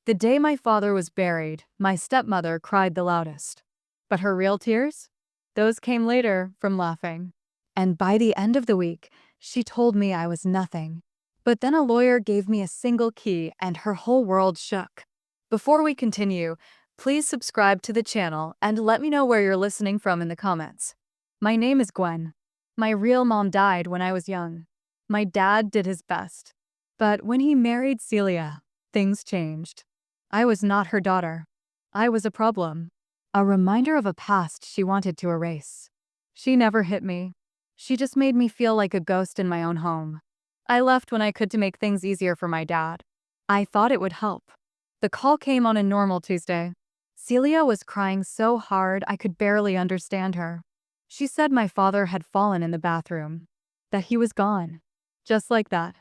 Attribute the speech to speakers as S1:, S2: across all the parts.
S1: The day my father was buried, my stepmother cried the loudest. But her real tears? Those came later, from laughing. And by the end of the week, she told me I was nothing. But then a lawyer gave me a single key and her whole world shook. Before we continue, please subscribe to the channel and let me know where you're listening from in the comments. My name is Gwen. My real mom died when I was young. My dad did his best. But when he married Celia, things changed. I was not her daughter. I was a problem. A reminder of a past she wanted to erase. She never hit me. She just made me feel like a ghost in my own home. I left when I could to make things easier for my dad. I thought it would help. The call came on a normal Tuesday. Celia was crying so hard I could barely understand her. She said my father had fallen in the bathroom. That he was gone. Just like that.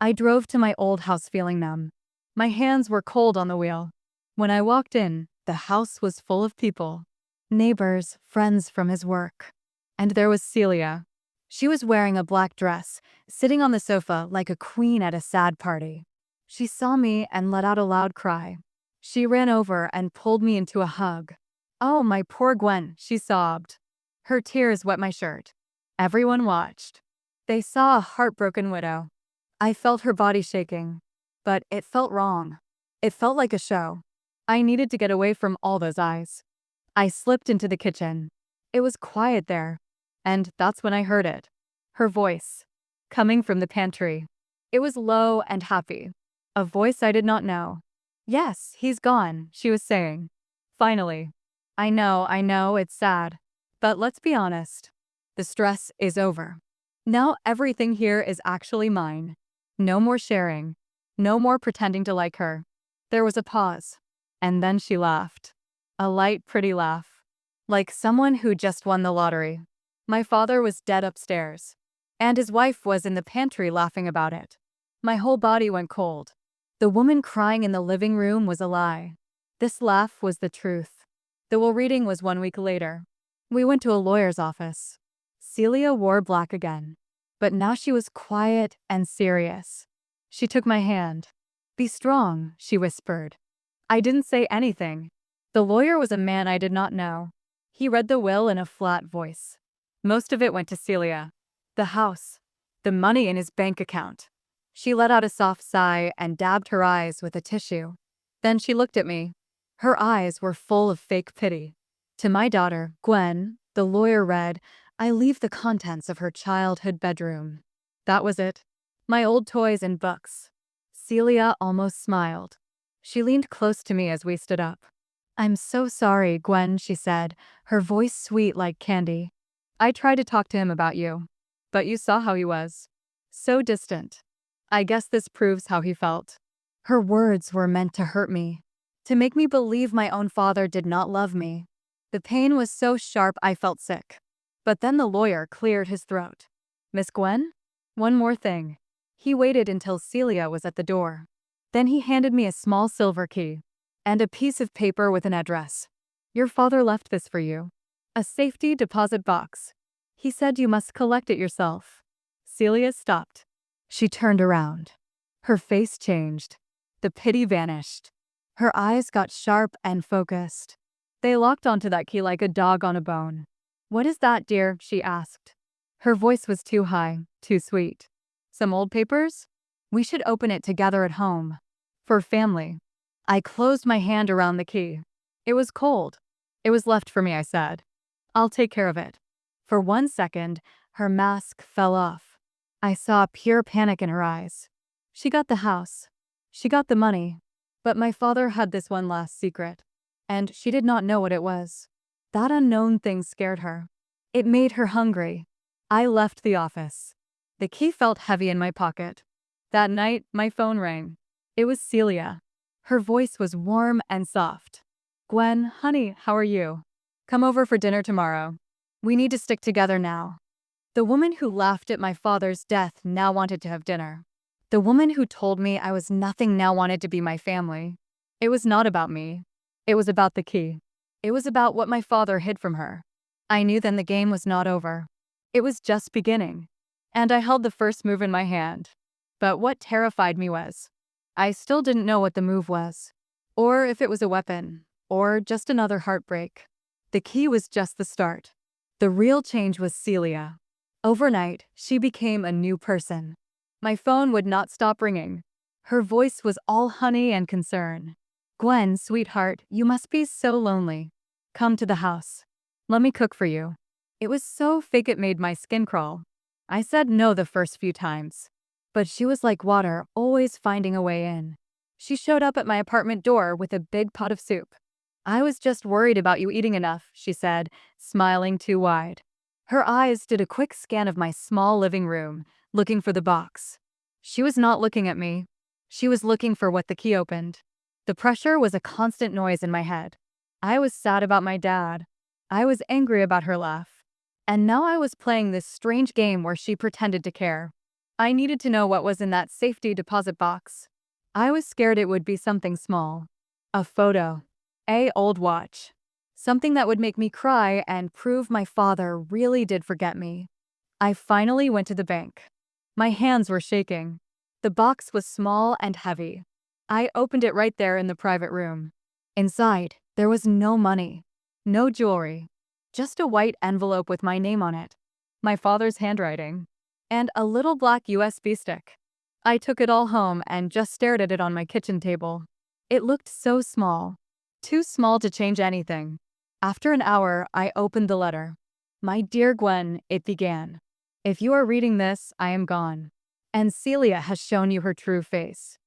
S1: I drove to my old house feeling numb. My hands were cold on the wheel. When I walked in, the house was full of people. Neighbors, friends from his work. And there was Celia. She was wearing a black dress, sitting on the sofa like a queen at a sad party. She saw me and let out a loud cry. She ran over and pulled me into a hug. "Oh, my poor Gwen," she sobbed. Her tears wet my shirt. Everyone watched. They saw a heartbroken widow. I felt her body shaking. But it felt wrong. It felt like a show. I needed to get away from all those eyes. I slipped into the kitchen. It was quiet there. And that's when I heard it. Her voice. Coming from the pantry. It was low and happy. A voice I did not know. "Yes, he's gone," she was saying. Finally. I know, it's sad. But let's be honest. The stress is over. Now everything here is actually mine. No more sharing. No more pretending to like her. There was a pause. And then she laughed. A light, pretty laugh. Like someone who just won the lottery. My father was dead upstairs. And his wife was in the pantry laughing about it. My whole body went cold. The woman crying in the living room was a lie. This laugh was the truth. The will reading was 1 week later. We went to a lawyer's office. Celia wore black again. But now she was quiet and serious. She took my hand. "Be strong," she whispered. I didn't say anything. The lawyer was a man I did not know. He read the will in a flat voice. Most of it went to Celia. The house. The money in his bank account. She let out a soft sigh and dabbed her eyes with a tissue. Then she looked at me. Her eyes were full of fake pity. "To my daughter, Gwen," the lawyer read, "I leave the contents of her childhood bedroom." That was it. My old toys and books. Celia almost smiled. She leaned close to me as we stood up. "I'm so sorry, Gwen," she said, her voice sweet like candy. "I tried to talk to him about you. But you saw how he was. So distant. I guess this proves how he felt." Her words were meant to hurt me. To make me believe my own father did not love me. The pain was so sharp I felt sick. But then the lawyer cleared his throat. "Miss Gwen? One more thing." He waited until Celia was at the door. Then he handed me a small silver key. And a piece of paper with an address. "Your father left this for you. A safety deposit box. He said you must collect it yourself." Celia stopped. She turned around. Her face changed. The pity vanished. Her eyes got sharp and focused. They locked onto that key like a dog on a bone. "What is that, dear?" she asked. Her voice was too high, too sweet. "Some old papers? We should open it together at home. For family." I closed my hand around the key. It was cold. "It was left for me," I said. "I'll take care of it." For 1 second, her mask fell off. I saw pure panic in her eyes. She got the house. She got the money. But my father had this one last secret. And she did not know what it was. That unknown thing scared her. It made her hungry. I left the office. The key felt heavy in my pocket. That night, my phone rang. It was Celia. Her voice was warm and soft. "Gwen, honey, how are you? Come over for dinner tomorrow. We need to stick together now." The woman who laughed at my father's death now wanted to have dinner. The woman who told me I was nothing now wanted to be my family. It was not about me. It was about the key. It was about what my father hid from her. I knew then the game was not over. It was just beginning. And I held the first move in my hand. But what terrified me was, I still didn't know what the move was. or if it was a weapon, or just another heartbreak. The key was just the start. The real change was Celia. Overnight, she became a new person. My phone would not stop ringing. Her voice was all honey and concern. "Gwen, sweetheart, you must be so lonely. Come to the house. Let me cook for you." It was so fake it made my skin crawl. I said no the first few times. But she was like water, always finding a way in. She showed up at my apartment door with a big pot of soup. "I was just worried about you eating enough," she said, smiling too wide. Her eyes did a quick scan of my small living room, looking for the box. She was not looking at me. She was looking for what the key opened. The pressure was a constant noise in my head. I was sad about my dad. I was angry about her laugh. And now I was playing this strange game where she pretended to care. I needed to know what was in that safety deposit box. I was scared it would be something small. A photo. An old watch. Something that would make me cry and prove my father really did forget me. I finally went to the bank. My hands were shaking. The box was small and heavy. I opened it right there in the private room. Inside, there was no money, no jewelry, just a white envelope with my name on it, my father's handwriting, and a little black USB stick. I took it all home and just stared at it on my kitchen table. It looked so small, too small to change anything. After an hour, I opened the letter. "My dear Gwen," it began. "If you are reading this, I am gone. And Celia has shown you her true face.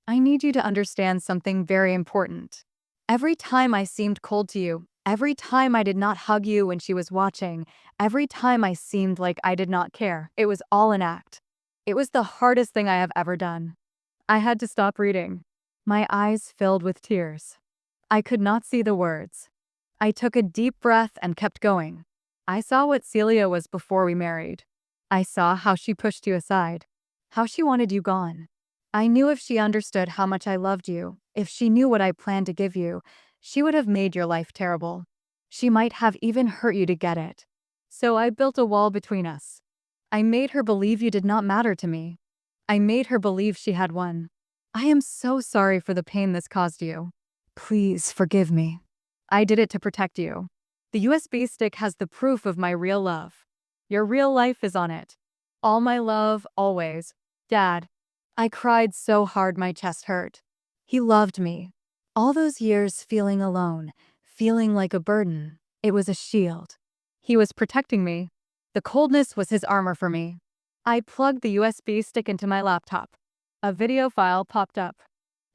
S1: I need you to understand something very important. Every time I seemed cold to you, every time I did not hug you when she was watching, every time I seemed like I did not care, it was all an act. It was the hardest thing I have ever done." I had to stop reading. My eyes filled with tears. I could not see the words. I took a deep breath and kept going. I saw what Celia was before we married. I saw how she pushed you aside, how she wanted you gone. I knew if she understood how much I loved you, if she knew what I planned to give you, she would have made your life terrible. She might have even hurt you to get it. So I built a wall between us. I made her believe you did not matter to me. I made her believe she had won. I am so sorry for the pain this caused you. Please forgive me. I did it to protect you. The USB stick has the proof of my real love. Your real life is on it. All my love, always. Dad." I cried so hard my chest hurt. He loved me. All those years feeling alone, feeling like a burden, it was a shield. He was protecting me. The coldness was his armor for me. I plugged the USB stick into my laptop. A video file popped up.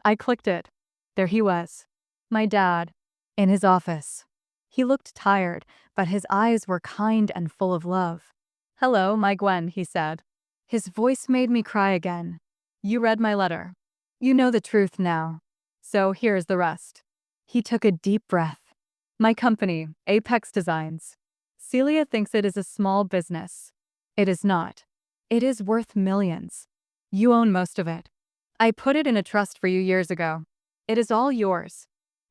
S1: I clicked it. There he was. My dad. In his office. He looked tired, but his eyes were kind and full of love. "Hello, my Gwen," he said. His voice made me cry again. "You read my letter. You know the truth now. So here's the rest." He took a deep breath. "My company, Apex Designs. Celia thinks it is a small business. It is not. It is worth millions. You own most of it. I put it in a trust for you years ago. It is all yours."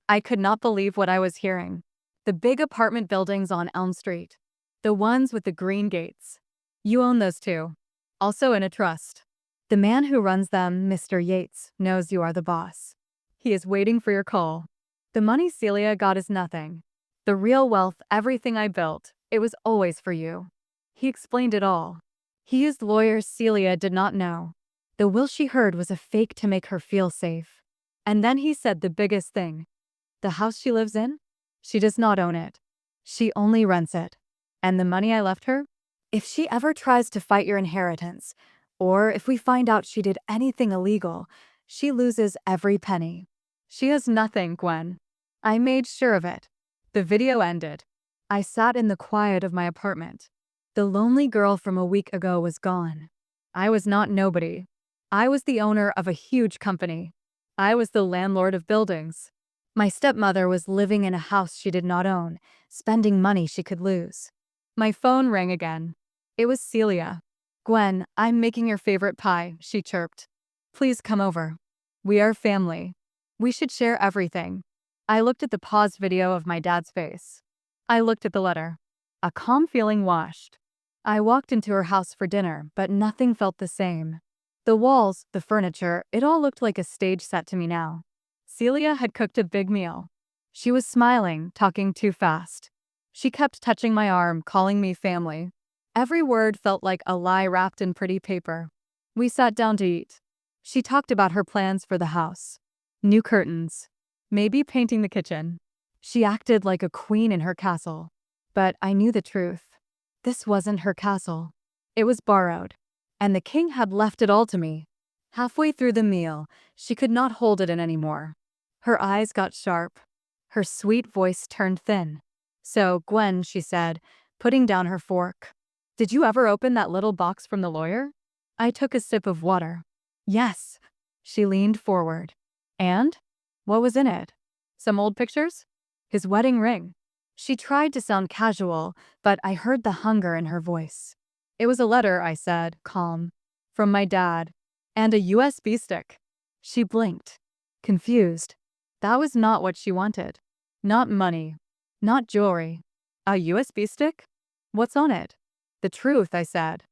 S1: I could not believe what I was hearing. The big apartment buildings on Elm Street. The ones with the green gates. You own those too. Also in a trust. The man who runs them, Mr. Yates, knows you are the boss. He is waiting for your call. The money Celia got is nothing. The real wealth, everything I built, it was always for you. He explained it all. He used lawyers Celia did not know. The will she heard was a fake to make her feel safe. And then he said the biggest thing. The house she lives in? She does not own it. She only rents it. And the money I left her? If she ever tries to fight your inheritance, or if we find out she did anything illegal, she loses every penny. She has nothing, Gwen. I made sure of it." The video ended. I sat in the quiet of my apartment. The lonely girl from a week ago was gone. I was not nobody. I was the owner of a huge company. I was the landlord of buildings. My stepmother was living in a house she did not own, spending money she could lose. My phone rang again. It was Celia. "Gwen, I'm making your favorite pie," she chirped. "Please come over. We are family. We should share everything." I looked at the paused video of my dad's face. I looked at the letter. A calm feeling washed. I walked into her house for dinner, but nothing felt the same. The walls, the furniture, it all looked like a stage set to me now. Celia had cooked a big meal. She was smiling, talking too fast. She kept touching my arm, calling me family. Every word felt like a lie wrapped in pretty paper. We sat down to eat. She talked about her plans for the house. New curtains. Maybe painting the kitchen. She acted like a queen in her castle. But I knew the truth. This wasn't her castle. It was borrowed. And the king had left it all to me. Halfway through the meal, she could not hold it in anymore. Her eyes got sharp. Her sweet voice turned thin. "So, Gwen," she said, putting down her fork. "Did you ever open that little box from the lawyer?" I took a sip of water. "Yes." She leaned forward. "And? What was in it? Some old pictures? His wedding ring." She tried to sound casual, but I heard the hunger in her voice. "It was a letter," I said, calm. "From my dad. And a USB stick." She blinked, confused. That was not what she wanted. Not money. Not jewelry. A USB stick? What's on it? "The truth," I said.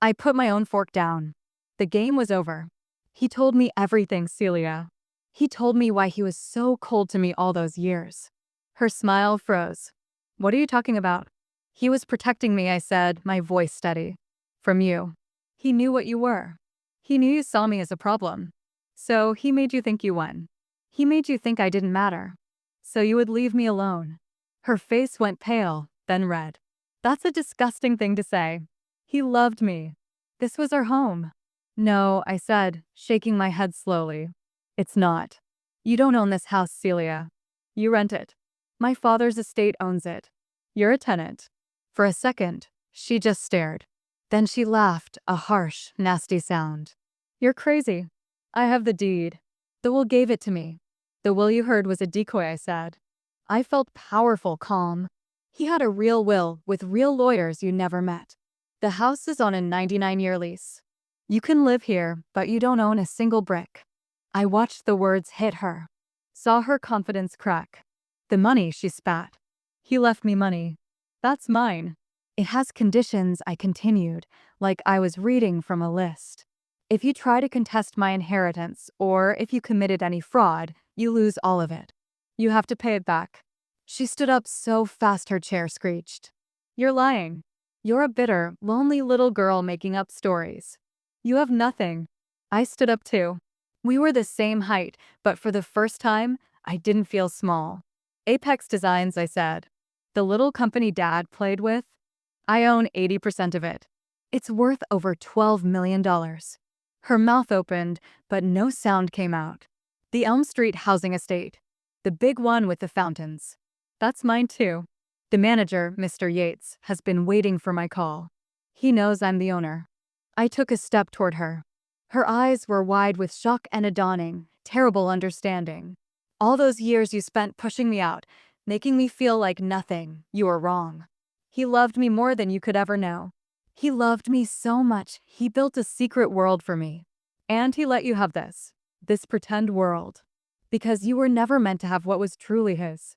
S1: I put my own fork down. The game was over. "He told me everything, Celia. He told me why he was so cold to me all those years." Her smile froze. "What are you talking about?" "He was protecting me," I said, my voice steady. "From you. He knew what you were. He knew you saw me as a problem. So he made you think you won. He made you think I didn't matter. So you would leave me alone." Her face went pale, then red. "That's a disgusting thing to say. He loved me. This was our home." "No," I said, shaking my head slowly. "It's not. You don't own this house, Celia. You rent it. My father's estate owns it. You're a tenant." For a second, she just stared. Then she laughed, a harsh, nasty sound. "You're crazy. I have the deed. The will gave it to me." "The will you heard was a decoy," I said. I felt powerful, calm. He had a real will with real lawyers you never met. "The house is on a 99-year lease. You can live here, but you don't own a single brick." I watched the words hit her. Saw her confidence crack. "The money," she spat. "He left me money. That's mine." "It has conditions," I continued, like I was reading from a list. "If you try to contest my inheritance, or if you committed any fraud, you lose all of it. You have to pay it back." She stood up so fast her chair screeched. "You're lying. You're a bitter, lonely little girl making up stories. You have nothing." I stood up too. We were the same height, but for the first time, I didn't feel small. "Apex Designs," I said. "The little company Dad played with. I own 80% of it. It's worth over $12 million. Her mouth opened, but no sound came out. "The Elm Street housing estate. The big one with the fountains. That's mine too. The manager, Mr. Yates, has been waiting for my call. He knows I'm the owner." I took a step toward her. Her eyes were wide with shock and a dawning, terrible understanding. "All those years you spent pushing me out, making me feel like nothing, you were wrong. He loved me more than you could ever know. He loved me so much, he built a secret world for me. And he let you have this pretend world. Because you were never meant to have what was truly his."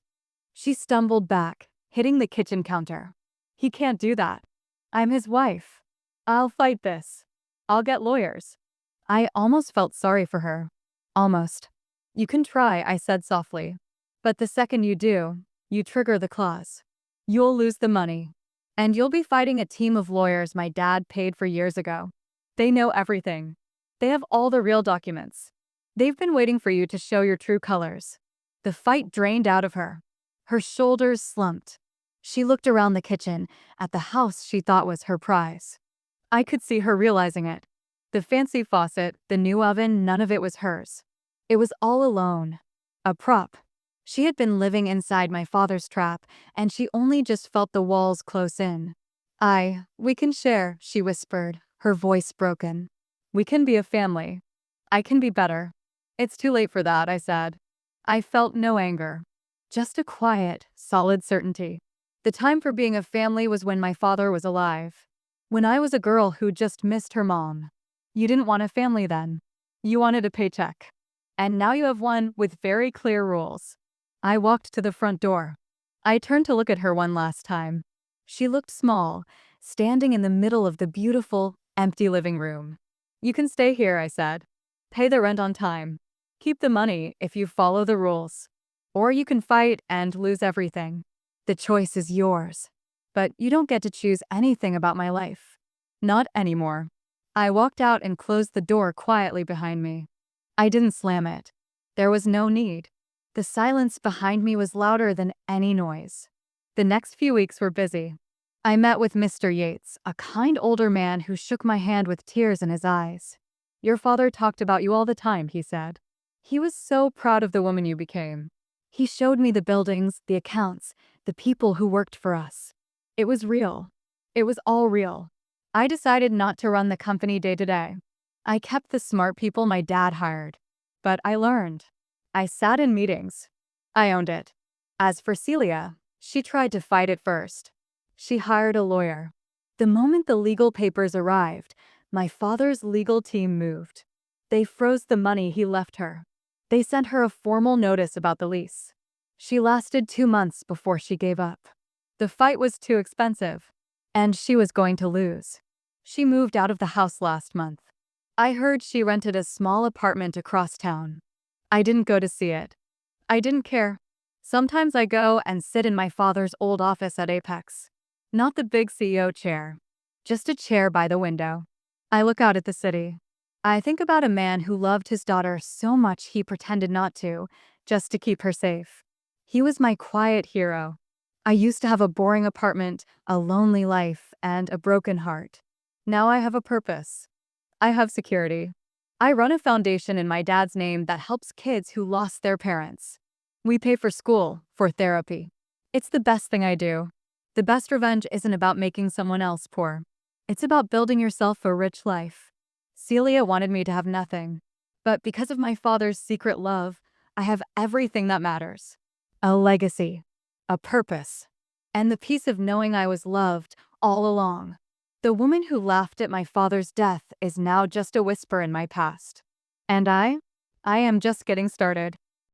S1: She stumbled back, hitting the kitchen counter. "He can't do that. I'm his wife. I'll fight this. I'll get lawyers." I almost felt sorry for her. Almost. "You can try," I said softly. "But the second you do, you trigger the clause. You'll lose the money. And you'll be fighting a team of lawyers my dad paid for years ago. They know everything. They have all the real documents. They've been waiting for you to show your true colors." The fight drained out of her. Her shoulders slumped. She looked around the kitchen, at the house she thought was her prize. I could see her realizing it. The fancy faucet, the new oven, none of it was hers. It was all alone. A prop. She had been living inside my father's trap, and she only just felt the walls close in. We can share," she whispered, her voice broken. "We can be a family. I can be better." "It's too late for that," I said. I felt no anger. Just a quiet, solid certainty. The time for being a family was when my father was alive. When I was a girl who just missed her mom. You didn't want a family then. You wanted a paycheck. And now you have one with very clear rules. I walked to the front door. I turned to look at her one last time. She looked small, standing in the middle of the beautiful, empty living room. "You can stay here," I said. "Pay the rent on time. Keep the money if you follow the rules. Or you can fight and lose everything. The choice is yours. But you don't get to choose anything about my life. Not anymore. I walked out and closed the door quietly behind me. I didn't slam it. There was no need. The silence behind me was louder than any noise. The next few weeks were busy. I met with Mr. Yates, a kind older man who shook my hand with tears in his eyes. Your father talked about you all the time, he said. He was so proud of the woman you became. He showed me the buildings, the accounts, the people who worked for us. It was real. It was all real. I decided not to run the company day to day. I kept the smart people my dad hired. But I learned. I sat in meetings. I owned it. As for Celia, she tried to fight it first. She hired a lawyer. The moment the legal papers arrived, my father's legal team moved. They froze the money he left her. They sent her a formal notice about the lease. She lasted 2 months before she gave up. The fight was too expensive, and she was going to lose. She moved out of the house last month. I heard she rented a small apartment across town. I didn't go to see it. I didn't care. Sometimes I go and sit in my father's old office at Apex. Not the big CEO chair. Just a chair by the window. I look out at the city. I think about a man who loved his daughter so much he pretended not to, just to keep her safe. He was my quiet hero. I used to have a boring apartment, a lonely life, and a broken heart. Now I have a purpose. I have security. I run a foundation in my dad's name that helps kids who lost their parents. We pay for school, for therapy. It's the best thing I do. The best revenge isn't about making someone else poor. It's about building yourself a rich life. Celia wanted me to have nothing. But because of my father's secret love, I have everything that matters. A legacy. A purpose. And the peace of knowing I was loved all along. The woman who laughed at my father's death is now just a whisper in my past. And I am just getting started.